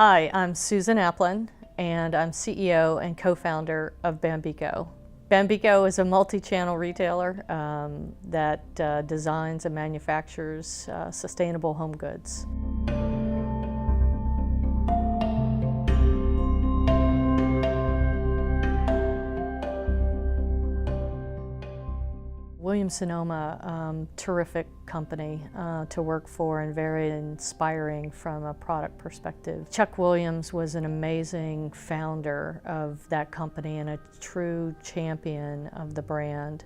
Hi, I'm Susan Aplin, and I'm CEO and co-founder of Bambico. Bambico is a multi-channel retailer that designs and manufactures sustainable home goods. Williams-Sonoma, terrific company to work for and very inspiring from a product perspective. Chuck Williams was an amazing founder of that company and a true champion of the brand.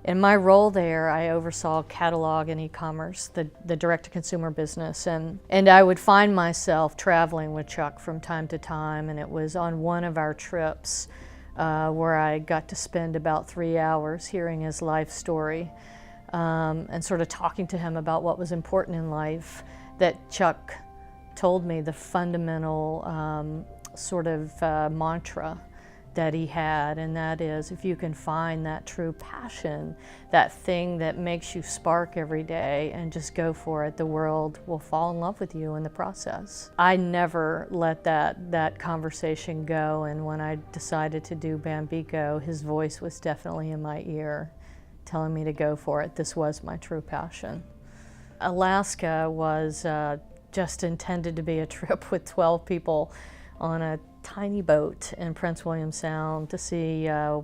In my role there, I oversaw catalog and e-commerce, the direct-to-consumer business, and I would find myself traveling with Chuck from time to time, and it was on one of our trips where I got to spend about 3 hours hearing his life story and sort of talking to him about what was important in life, that Chuck told me the fundamental sort of mantra that he had, and that is, if you can find that true passion, that thing that makes you spark every day and just go for it, the world will fall in love with you in the process. I never let that conversation go, and when I decided to do Bambico, his voice was definitely in my ear, telling me to go for it. This was my true passion. Alaska was just intended to be a trip with 12 people on a tiny boat in Prince William Sound to see, I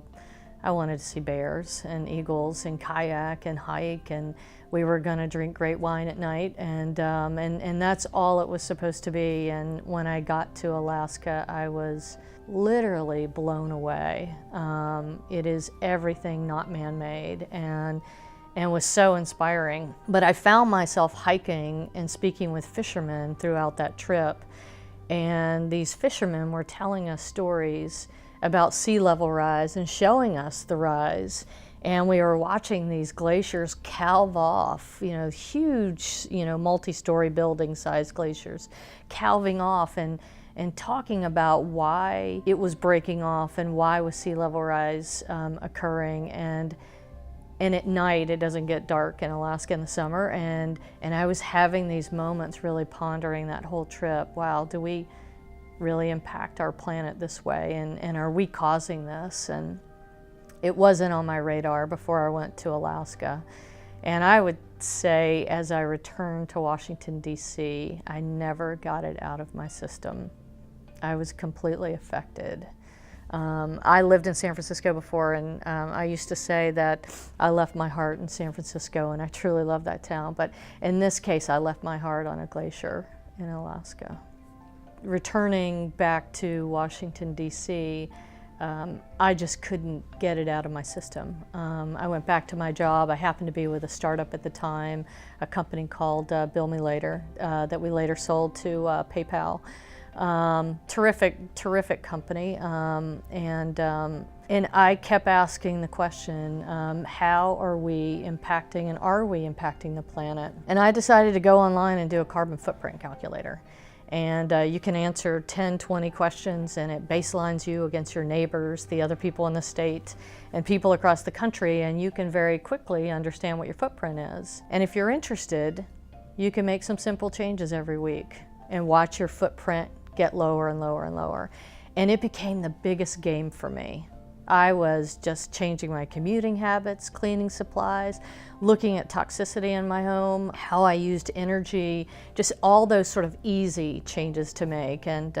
wanted to see bears and eagles and kayak and hike, and we were going to drink great wine at night, and that's all it was supposed to be. And when I got to Alaska, I was literally blown away. It is everything not man-made, and was so inspiring. But I found myself hiking and speaking with fishermen throughout that trip. And these fishermen were telling us stories about sea level rise and showing us the rise. And we were watching these glaciers calve off, huge, multi-story building sized glaciers calving off, and talking about why it was breaking off and why was sea level rise occurring. And at night, it doesn't get dark in Alaska in the summer, and I was having these moments really pondering that whole trip. Wow, do we really impact our planet this way, and are we causing this? And it wasn't on my radar before I went to Alaska. And I would say, as I returned to Washington, D.C., I never got it out of my system. I was completely affected. I lived in San Francisco before, and I used to say that I left my heart in San Francisco, and I truly love that town. But in this case, I left my heart on a glacier in Alaska. Returning back to Washington, D.C., I just couldn't get it out of my system. I went back to my job. I happened to be with a startup at the time, a company called Bill Me Later, that we later sold to PayPal. Terrific company, and I kept asking the question, how are we impacting, and are we impacting the planet? And I decided to go online and do a carbon footprint calculator. And you can answer 10, 20 questions, and it baselines you against your neighbors, the other people in the state, and people across the country, and you can very quickly understand what your footprint is. And if you're interested, you can make some simple changes every week and watch your footprint get lower and lower and lower. And it became the biggest game for me. I was just changing my commuting habits, cleaning supplies, looking at toxicity in my home, how I used energy, just all those sort of easy changes to make. And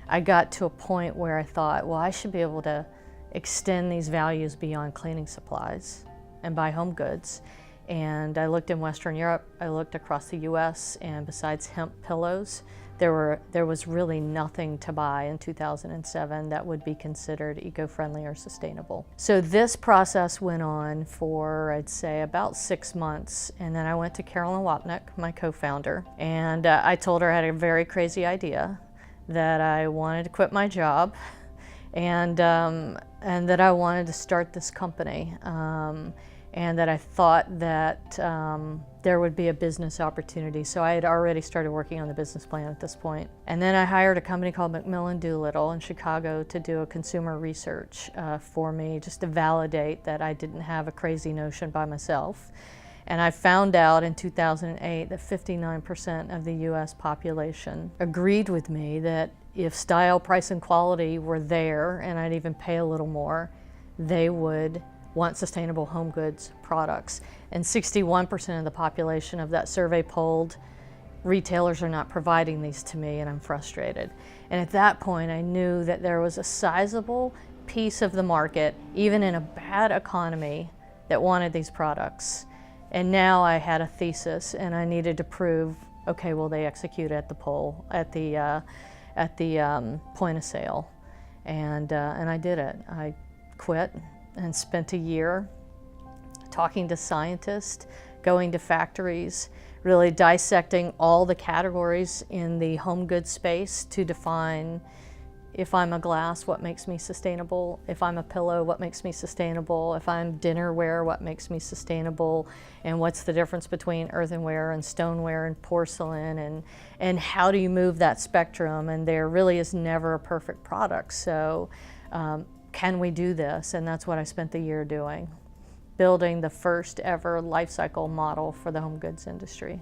I got to a point where I thought, well, I should be able to extend these values beyond cleaning supplies and buy home goods. And I looked in Western Europe, I looked across the US, and besides hemp pillows, there was really nothing to buy in 2007 that would be considered eco-friendly or sustainable. So this process went on for, I'd say, about 6 months, and then I went to Carolyn Wapnick, my co-founder, and I told her I had a very crazy idea, that I wanted to quit my job, and that I wanted to start this company. And that I thought that there would be a business opportunity. So I had already started working on the business plan at this point. And then I hired a company called McMillan Doolittle in Chicago to do a consumer research for me, just to validate that I didn't have a crazy notion by myself. And I found out in 2008 that 59% of the US population agreed with me that if style, price, and quality were there, and I'd even pay a little more, they would want sustainable home goods products. And 61% of the population of that survey polled, retailers are not providing these to me, and I'm frustrated. And at that point, I knew that there was a sizable piece of the market, even in a bad economy, that wanted these products. And now I had a thesis, and I needed to prove, okay, will they execute at the poll, at the point of sale? And I did it. I quit and spent a year talking to scientists, going to factories, really dissecting all the categories in the home goods space to define, if I'm a glass, what makes me sustainable? If I'm a pillow, what makes me sustainable? If I'm dinnerware, what makes me sustainable? And what's the difference between earthenware and stoneware and porcelain? And how do you move that spectrum? And there really is never a perfect product. So can we do this? And that's what I spent the year doing, building the first ever life cycle model for the home goods industry.